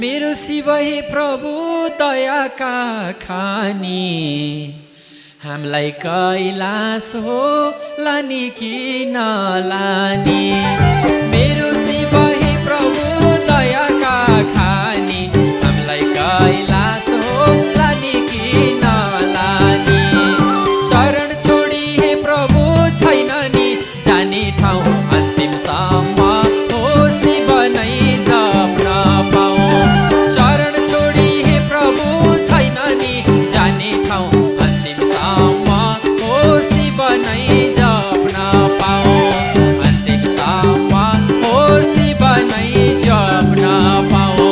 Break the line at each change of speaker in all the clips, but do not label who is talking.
मेरो शिव हे प्रभु दयाका खानी, हामीलाई कैलाश हो लाने कि नलाने। मेरो शिव हे प्रभु दयाका खानी, हामीलाई कैलाश हो लाने कि नलाने। चरण छोडी हे प्रभु छैन नि जाने ठाउँ, अन्तिमसम्म हो शिव नै जप्न पाऊँ। चरण छोडी हे प्रभु छैन नि जाने ठाउँ, अन्तिमसम्म हो शिव नै जप्न पाऊँ। अन्तिमसम्म हो शिव नै जप्न पाऊँ।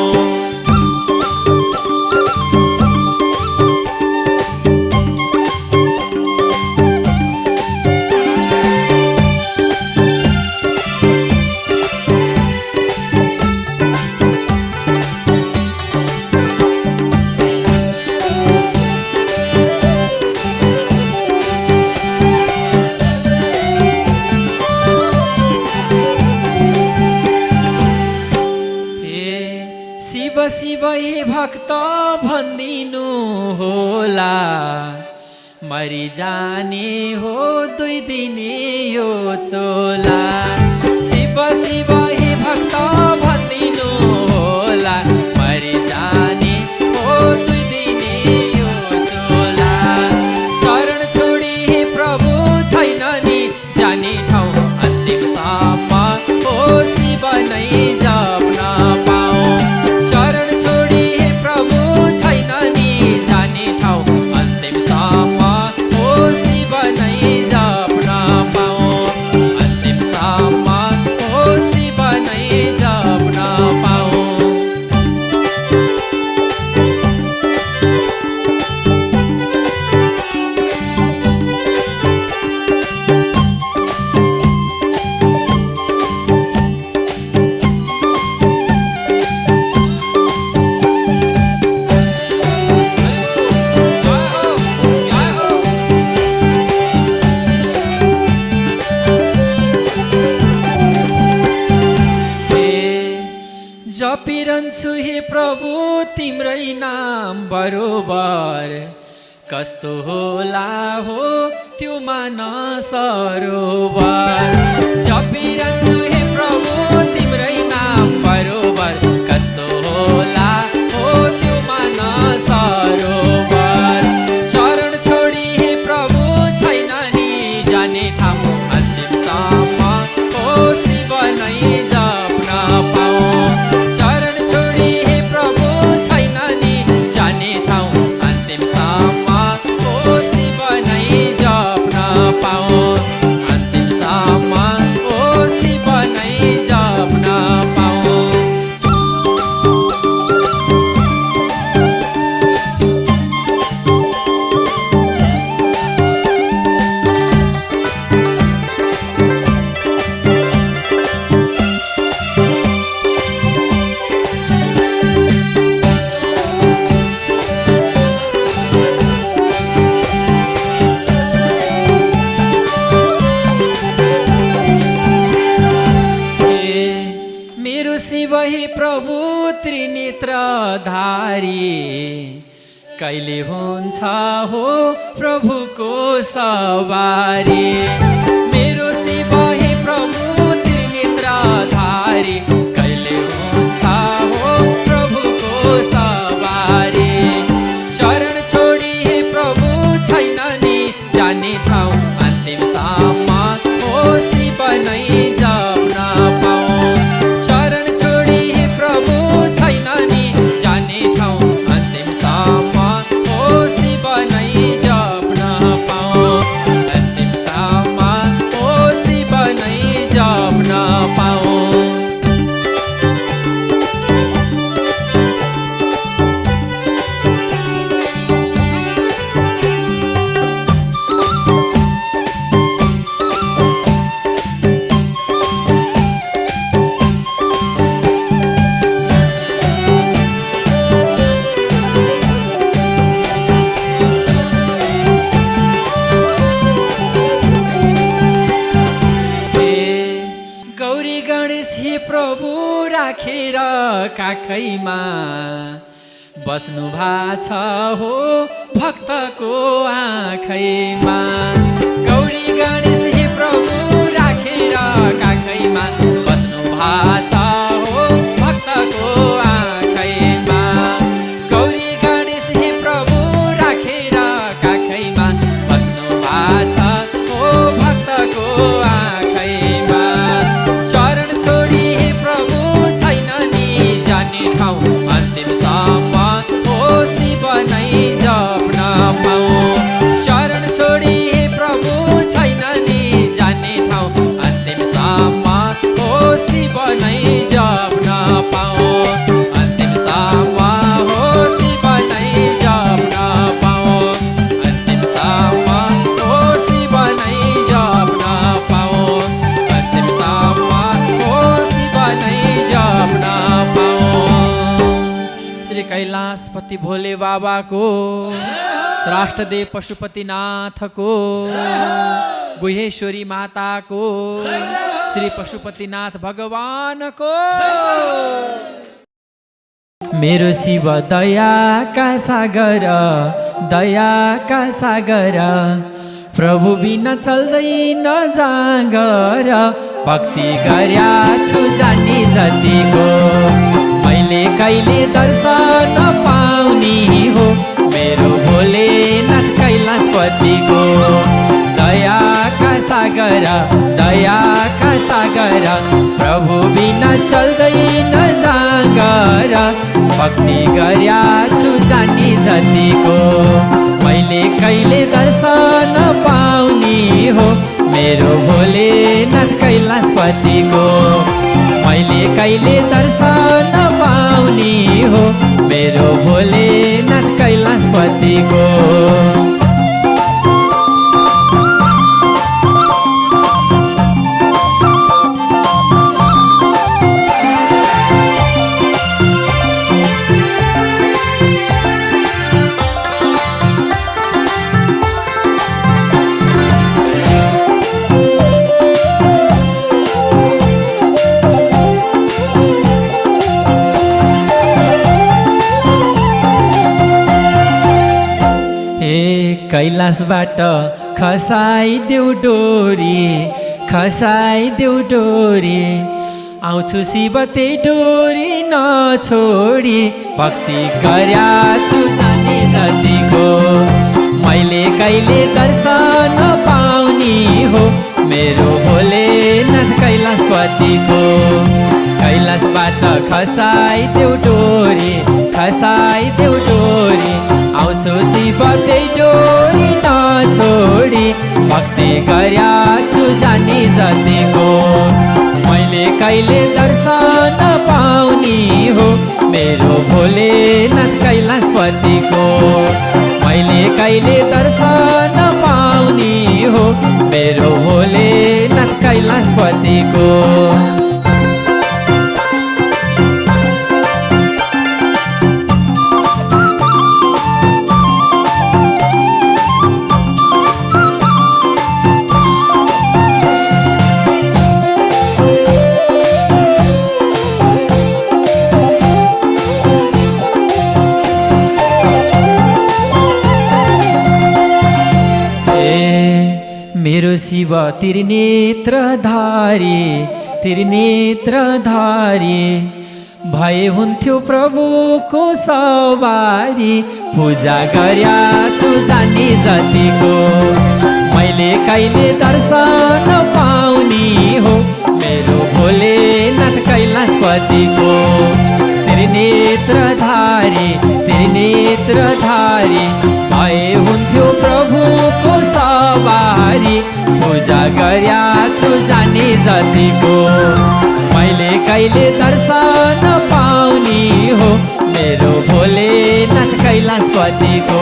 शिव शिव हे भक्त भन्दिनु होला, मरि जाने हो 2 दिने यो चोला। शिव शिव हे भक्त भन्दिनु होला, मरि जाने हो 2 दिने यो चोला। चरण छोडी हे प्रभु छैन नि जाने ठाउँ, अन्तिमसम्म हो शिव नै जप्न पाऊँ। चरण छोडी हे प्रभु छैन नि जाने ठाउँ, अन्तिमसम्म हो शिव नै जप्न पाऊँ। अन्तिमसम्म हो शिव नै जप्न पाऊँ। जपिरहन्छु हे प्रभु तिम्रै नाम बरोबर, कस्तो होला हो त्यो मानस सरोवर। जपिरहन्छु हे प्रभु तिम्रै नाम बरोबर, कस्तो होला हो त्यो मानस सरोवर। चरण छोडी हे प्रभु छैन नि जाने ठाउँ, अन्तिमसम्म हो शिव नै जप्न पाऊँ। चरण छोडी हे प्रभु छैन नि जाने ठाउँ, अन्तिमसम्म हो शिव नै जप्न पाऊँ। अन्तिमसम्म हो शिव नै जप्न पाऊँ। मेरो शिव हे प्रभु त्रिनेत्रधारी, कहिले हुन्छ हो प्रभुको सवारी। मेरो शिव हे प्रभु त्रिनेत्रधारी, कहिले हुन्छ हो प्रभुको सवारी। चरण छोडी हे प्रभु छैन नि जाने ठाउँ, अन्तिमसम्म हो शिव नै जप्न पाऊँ। चरण छोडी हे प्रभु छैन नि जाने ठाउँ, अन्तिमसम्म हो शिव नै जप्न पाऊँ। अन्तिमसम्म हो शिव काखैमा बस्नु भएको छ हो भक्तको आँखैमा। गौरी गणेश हे प्रभु राखेर काखैमा बस्नु भएको छ हो भक्तको आँखैमा। गौरी गणेश हे प्रभु राखेर काखैमा बस्नु भएको छ हो भक्तको आँखैमा। चरण छोडी हे प्रभु छैन नि जाने ठाउँ अन्तिमसम्म शिव नै जप्न पाऊँ। चरण छोडी हे प्रभु छैन नि जाने ठाउँ अन्तिमसम्म शिव नै जप्न पाऊँ। अन्तिमसम्म शिव नै जप्न पाऊँ। अन्तिमसम्म शिव नै जप्न पाऊँ। अन्तिमसम्म शिव नै जप्न पाऊँ। श्री कैलाशपति भोले बाबाको, राष्ट्रदेव पशुपतिनाथको, गुहेश्वरी माताको, श्री पशुपतिनाथ भगवानको। मेरो शिव दयाका सागर, दयाका सागर, प्रभु बिना चल्दैन जाँगर। भक्ति गर्या छु जानी जतिको मैले कहिले दर्शन पाउने हो। मेरो भोलेनाथ कैलाशपतिको दयाका सागर, दयाका सागर, प्रभु बिना चल्दैन जाँगर। भक्ति गर्या छु जानी जतिको मैले कहिले दर्शन पाउने हो। मेरो भोलेनाथ कैलाशपतिको मैले कहिले दर्शन पाउने हो। मेरो भोलेनाथ कैलाशपतिको। कैलाशबाट खसाइदेऊ डोरी, खसाइदेऊ डोरी, आउँछु शिव त्यही डोरी नछोडी। भक्ति गर्या छु जानी जतिको मैले कहिले दर्शन पाउने हो। मेरो भोलेनाथ कैलाशपतिको कैलाशबाट खसाइदेऊ डोरी, खसाइदेऊ डोरी, आउँछु शिव त्यही डोरी नछोडी। भक्ति गर्या छु जानी जतिको मैले कहिले दर्शन पाउने हो। मेरो भोलेनाथ कैलाशपतिको मैले कहिले दर्शन पाउने हो। मेरो भोलेनाथ कैलाशपतिको। मेरो शिव त्रिनेत्रधारी, त्रिनेत्रधारी, भए हुन्थ्यो प्रभुको सवारी। पूजा गर्या छु जानी जतिको मैले कहिले दर्शन पाउने हो। मेरो भोलेनाथ कैलाशपतिको त्रिनेत्रधारी, त्रिनेत्रधारी, भए हुन्थ्यो प्रभुको सवारी। पूजा गर्या छु जानी जतिको मैले कहिले दर्शन पाउने हो। मेरो भोलेनाथ कैलाशपतिको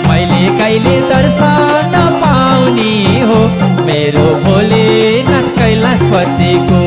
मैले कहिले दर्शन पाउने हो। मेरो भोलेनाथ कैलाशपतिको।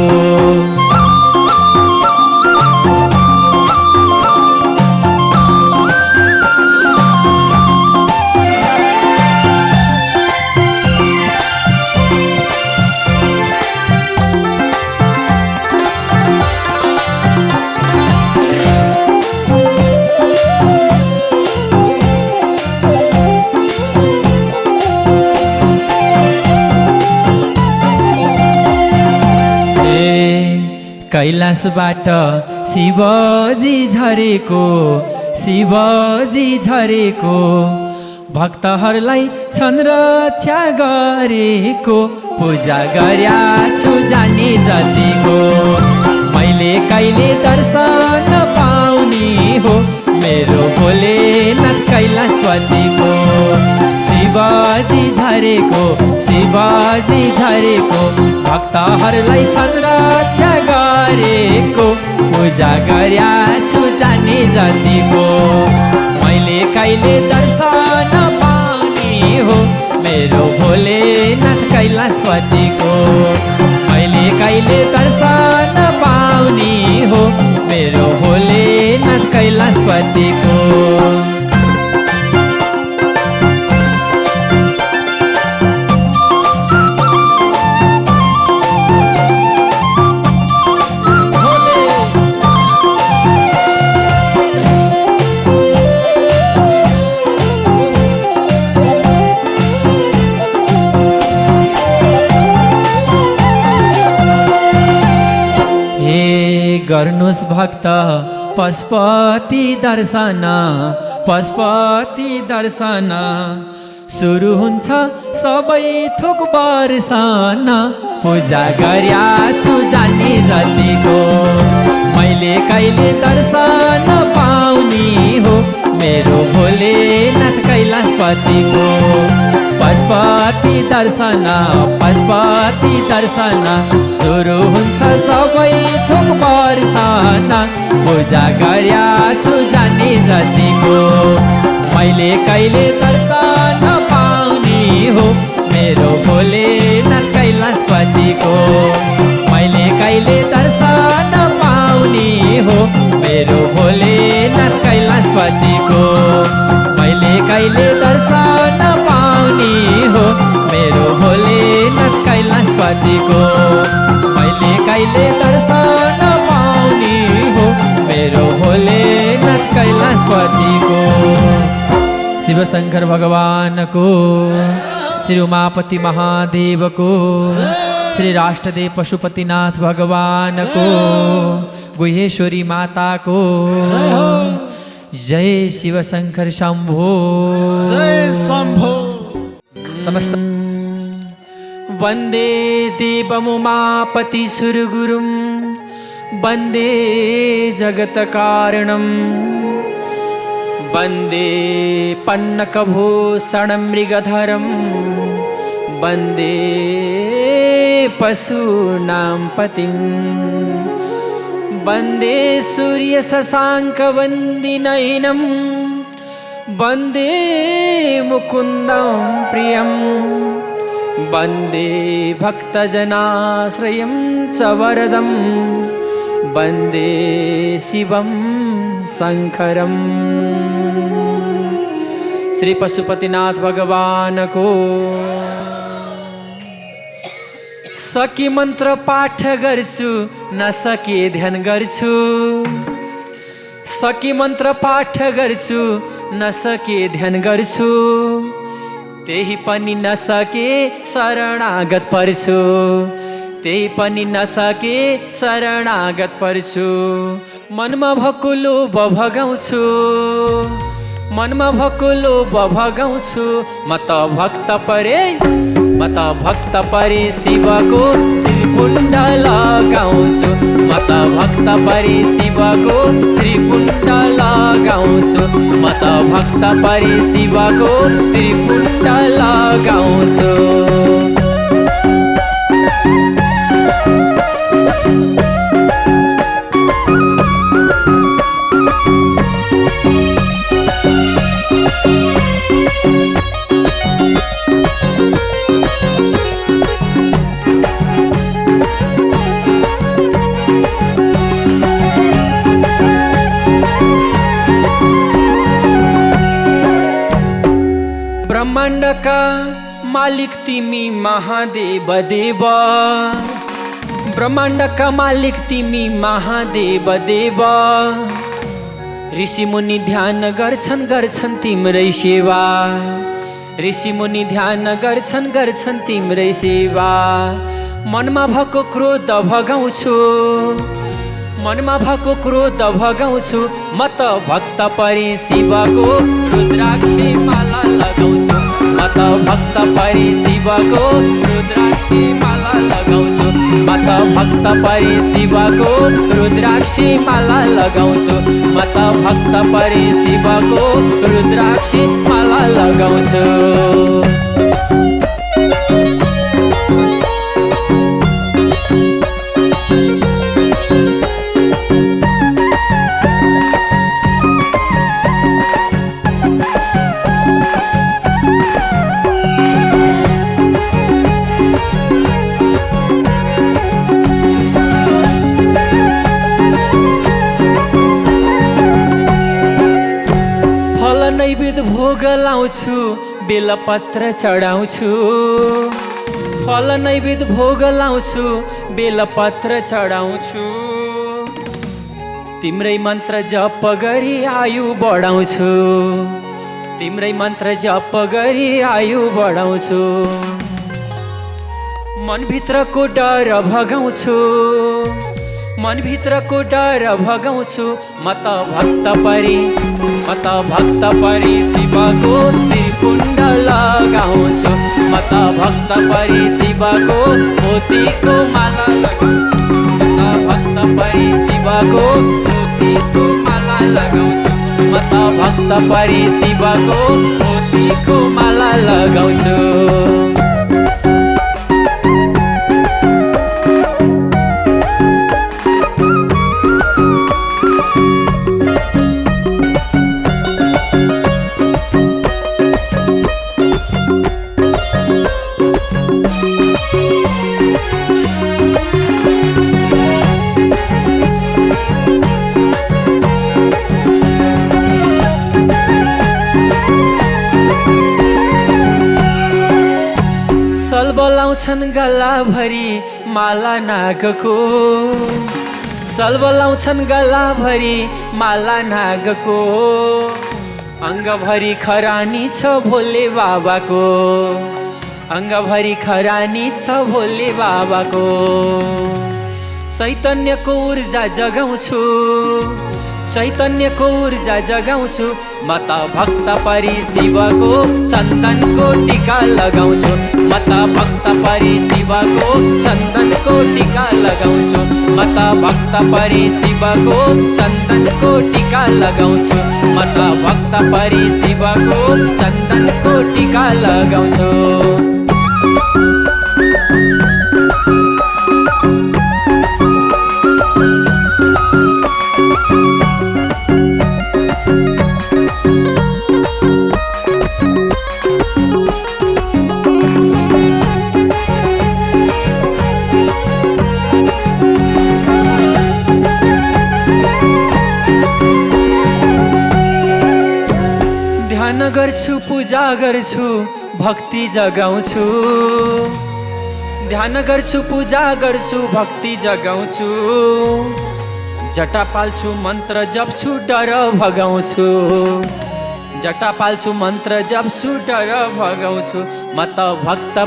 कैलाशबाट शिवजी झरेको, शिवजी झरेको, भक्तहरूलाई छन् रक्षा गरेको, पूजा गर्या छु जाने जतिको। मैले कहिले दर्शन पाउने हो मेरो भोलेनाथ कैलाशपतिको। शिवजी झरेको, शिवजी झरेको, भक्तहरूलाई छन् रक्षा गरेको, पूजा गर्या छु जाने जतिको। मैले कहिले दर्शन पाउने हो मेरो भोलेनाथ कैलाशपतिको। मैले कहिले दर्शन पाउने हो मेरो भोलेनाथ कैलाशपतिको। गर्नुस् भक्त पशुपति दर्शन, पशुपति दर्शन, सुरु हुन्छ सबै थोक वर्षन, पूजा गर्या छु जाने जतिको। मैले कहिले दर्शन पाउने हो मेरो भोलेनाथ कैलाशपतिको। पशुपति दर्शन, पशुपति दर्शन, सुरु हुन्छ सबै थोक वर्षन, पूजा गर्या छु जाने जतिको। मैले कहिले दर्शन पाउने हो मेरो भोलेनाथ कैलाशपतिको। मैले कहिले दर्शन पाउने हो मेरो भोलेनाथ कैलाशपतिको। मैले कहिले दर्शन पाउने हो मेरो भोलेनाथ कैलाशपतिको। मैले कहिले दर्शन पाउने हो मेरो भोलेनाथ कैलाशपतिको। शिव शंकर भगवान को, श्री उमापति महादेव को, श्री राष्ट्रदेव पशुपतिनाथ भगवान को, गुहेश्वरी माता को जय शिव शंकर शंभो,
जय शंभो।
समस्त वंदे देवमुमापति सुरगुरुं, वंदे जगत कारणं, वंदे पन्नकभूषणं मृगधरं, वंदे पशूनां पतिं, वंदे सूर्य शशांक वंदिनयनं, वंदे मुकुंदं प्रियं, वंदे भक्तजनाश्रयं च वरदं, वंदे शिवं शंकरं। श्री पशुपतिनाथ भगवान को सकी मंत्र पाठ गर्छु नसके ध्यान गर्छु, सकी मंत्र पाठ गर्छु नसके ध्यान गर्छु, त्यही पनि नसके शरणागत पर्छु, त्यही पनि नसके शरणागत पर्छु। मनमा भएको लोभ भगाउँछु, मनमा भएको लोभ भगाउँछु, म त भक्त परे, म त भक्त परे शिवको त्रिपुण्ड लगाउँछु, म त भक्त परे शिवको त्रिपुण्ड लगाउँछु, म त भक्त परे शिवको त्रिपुण्ड लगाउँछु। ब्रह्मांड का मालिक तिमी महादेव देव, ब्रह्मांड का मालिक तिमी महादेव देव, ऋषि मुनि ध्यान गर्छन् गर्छन् तिम्रै सेवा, ऋषि मुनि ध्यान गर्छन् गर्छन् तिम्रै सेवा। मनमा भएको क्रोध भगाउँछु, मनमा भएको क्रोध भगाउँछु म त भक्त परी शिवको रुद्राक्षी माला लगाउँछु म त भक्त परी शिवको रुद्राक्षी माला लगाउँछु म त भक्त परी शिवको रुद्राक्षी माला लगाउँछु म त भक्त परी शिवको रुद्राक्षी माला लगाउँछु। नैवेद्य भोग लाउँछु बेलपत्र चढाउँछु फल नैवेद्य भोग लाउँछु बेलपत्र चढाउँछु तिम्रै मन्त्र जप गरी आयु बढाउँछु तिम्रै मन्त्र जप गरी आयु बढाउँछु मनभित्रको डर भगाउँछु मनभित्रको डर भगाउँछु म त भक्त परी शिवको त्रिपुण्ड लगाउँछु म त भक्त परी शिवको मोतीको माला लगाउँछु म त भक्त परी शिवको मोतीको माला लगाउँछु म त भक्त परी शिवको मोतीको माला लगाउँछु। लाउँछन् गलाभरि माला नागको सल्ब लाउँछन् गलाभरि माला नागको अङ्गभरि खरानी छ भोले बाबाको अङ्गभरि खरानी छ भोले बाबाको चैतन्यको ऊर्जा जगाउँछु चैतन्यको ऊर्जा जगाउँछु म त भक्त परी शिवको चन्दनको टीका लगाउँछु म त भक्त परी शिवको चन्दनको टीका लगाउँछु म त भक्त परी शिवको चन्दनको टीका लगाउँछु म त भक्त परी शिवको चन्दनको टीका लगाउँछु। ध्यान गर्छु पूजा गर्छु भक्ति जगाउँछु ध्यान गर्छु पूजा गर्छु भक्ति जगाउँछु जटा पाल्छु मन्त्र जप्छु डर भगाउँछु जटा पाल्छु मन्त्र जप्छु डर भगाउँछु म त भक्त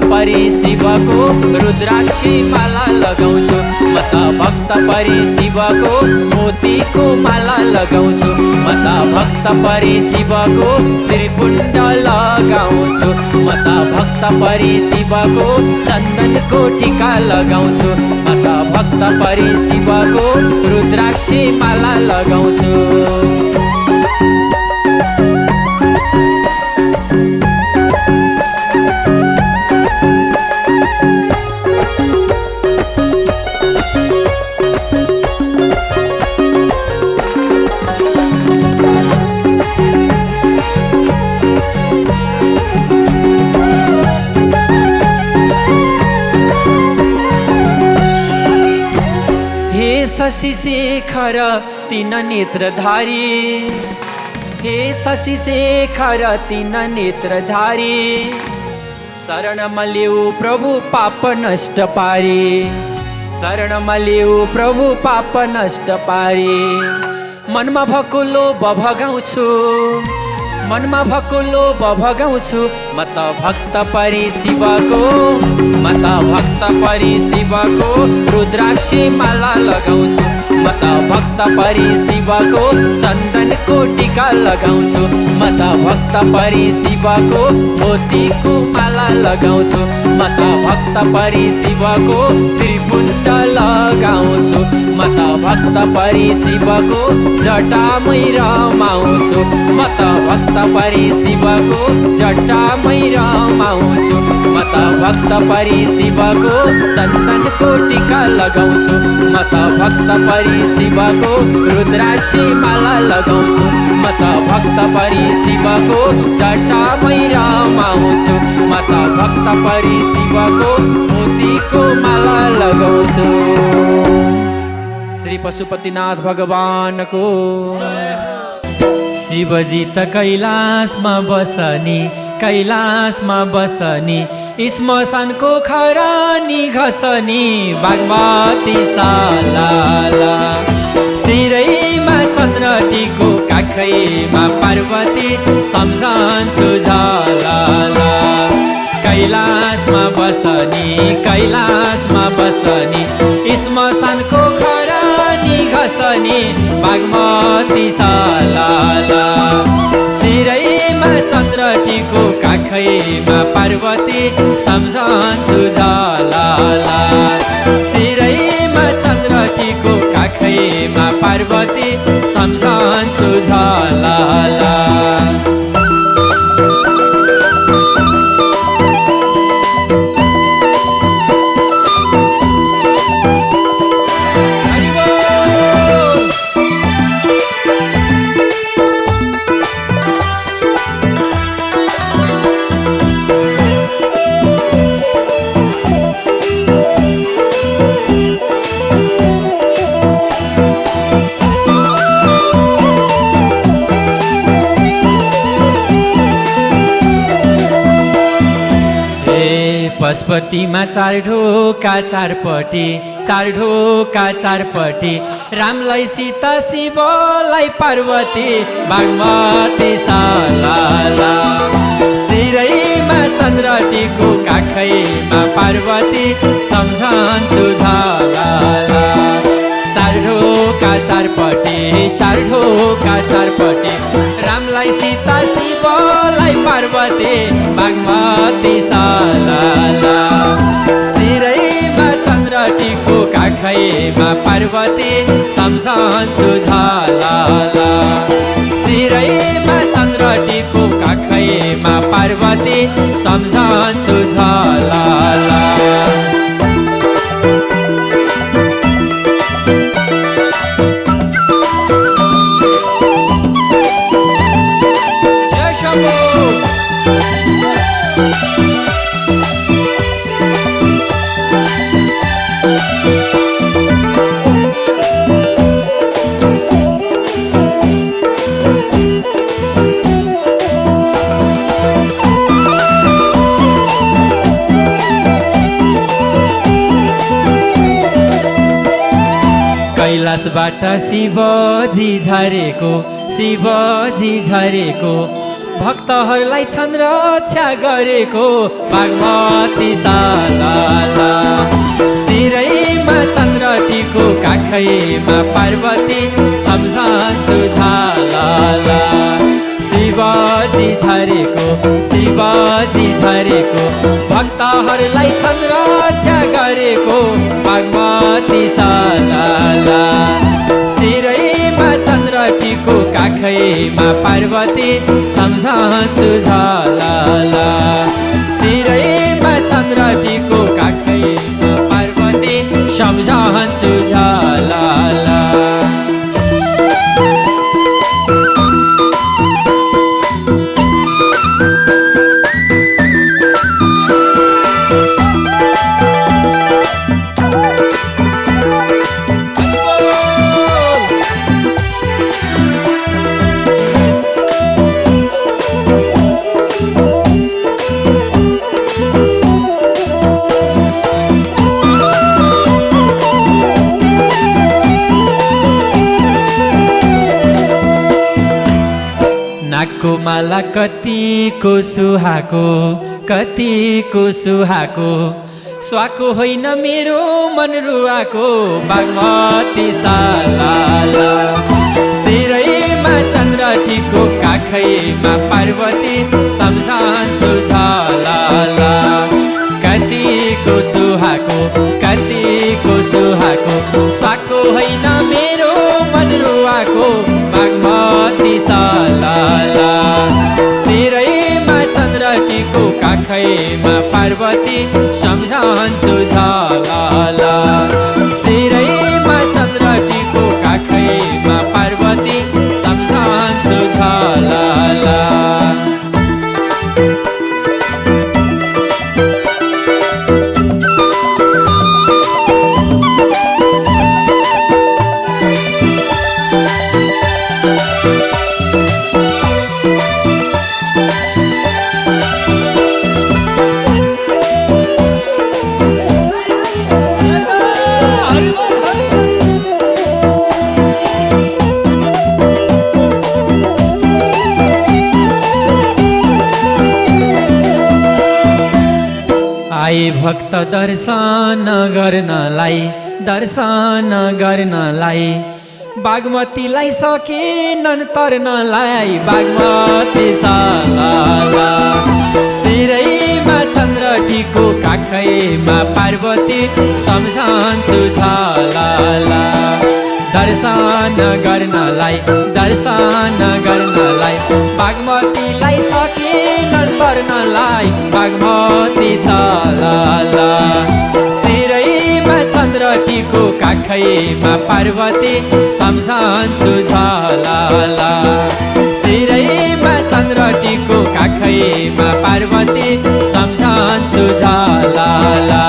परी शिवको रुद्राक्षी माला लगाउँछु म त भक्त परी शिवको मोतीको माला लगाउँछु म त भक्त परी शिवको त्रिपुण्ड लगाउँछु म त भक्त परी शिवको चन्दनको टीका लगाउँछु म त भक्त परी शिवको रुद्राक्षी माला लगाउँछु। शशि शेखर तीन नेत्रधारी हे शशि शेखर तीन नेत्रधारी शरणमा लेऊ प्रभु पाप नष्ट पारी शरणमा लेऊ प्रभु पाप नष्ट पारी मनमा भएको लोभ भगाउँछु मनमा भएको लोभ भगाउँछु म त भक्त परि शिवको म त भक्त परि शिवको रुद्राक्षी माला लगाउँछु म त भक्त परि शिवको चन्दनको टीका लगाउँछु म त भक्त परि शिवको मोतीको माला लगाउँछु म त भक्त परि शिवको त्रिपुण्ड लगाउँछु म त भक्त परि शिवको जटामै रमाउँछु म त भक्त परि शिवको जटामै रमाउँछु म त भक्त परि शिवको चन्दनको टीका लगाउँछु म त भक्त परि शिवको रुद्राक्षी माला लगाउँछु म त भक्त परि शिवको जटामै रमाउँछु म त भक्त परि शिवको मोतीको माला लगाउँछु। श्री पशुपतिनाथ भगवानको शिवजी त कैलाशमा बसनी कैलाशमा बसनी श्मशानको खरानी घसनी बागमती सालाला शिरैमा चन्द्रटीको काखैमा पार्वती सम्झन्छु झालाला कैलाशमा बसनी कैलाशमा बसनी श्मशानको खरानी घसनी बागमती सालाला शिरैमा चन्द्रटीको काखैमा पार्वती सम्झन्छु झालाला शिरैमा चन्द्रटीको काखैमा पार्वती सम्झन्छु झालाला। पशुपतिमा चार ढोका चारपट्टि रामलाई सीता शिवलाई पार्वती बागमती सालाला शिरैमा चन्द्रटीको काखैमा पार्वती सम्झन्छु झालाला चार ढोका चारपट्टि रामलाई सीता शिवलाई पार्वती बागमती सालाला शिरैमा चन्द्रटीको काखैमा पार्वती सम्झन्छु झालाला शिरैमा चन्द्रटीको काखैमा पार्वती सम्झन्छु झालाला। कैलाशबाट शिवजी झरेको भक्तहरूलाई छन् रक्षा गरेको बागमती सालाला शिरैमा चन्द्रटीको काखैमा पार्वती सम्झन्छु झालाला शिवजी झरेको भक्तहरूलाई छन् रक्षा गरेको बागमती सालाला शिरैमा चन्द्रटीको काखैमा पार्वती सम्झन्छु झालाला शिरैमा चन्द्रटीको काखैमा पार्वती सम्झन्छु झालाला। फुलको माला कतिको सुहाको स्वाको होइन मेरो मन रुवाको बागमती सालाला शिरैमा चन्द्र टिको काखैमा पार्वती सम्झन्छु झलाला कतिको सुहाको स्वाको होइन मेरो मन रुवाको बागमती सालाला शिरैमा चन्द्र टिको काखैमा पार्वती सम्झन्छु झलाला शिरैमा चन्द्र टिको काखैमा पार्वती सम्झन्छु झलाला आए भक्त दर्शन गर्नलाई बागमतीलाई सकेनन् तर्नलाई बागमती सालाला शिरैमा चन्द्र टिको काखैमा पार्वती सम्झन्छु झलाला दर्शन गर्नलाई बागमतीलाई सकेनन् तर्नलाई बागमती सालाला शिरैमा चन्द्र टिको काखैमा पार्वती सम्झन्छु झलाला शिरैमा चन्द्र टिको काखैमा पार्वती सम्झन्छु झलाला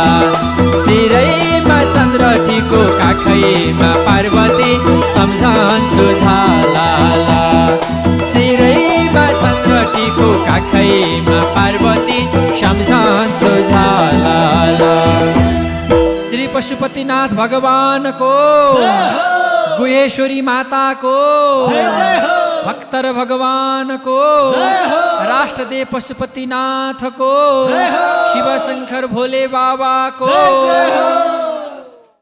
शिरैमा चन्द्र टिको काखैमा पार्वती सम्झन्छु झलाला शिरैमा चन्द्र टिको काखैमा पार्वती सम्झन्छु झलाला। श्री पशुपतिनाथ भगवानको गुहेश्वरी माताको भक्तर भगवानको राष्ट्रदेव पशुपतिनाथको शिवशंकर भोले बाबाको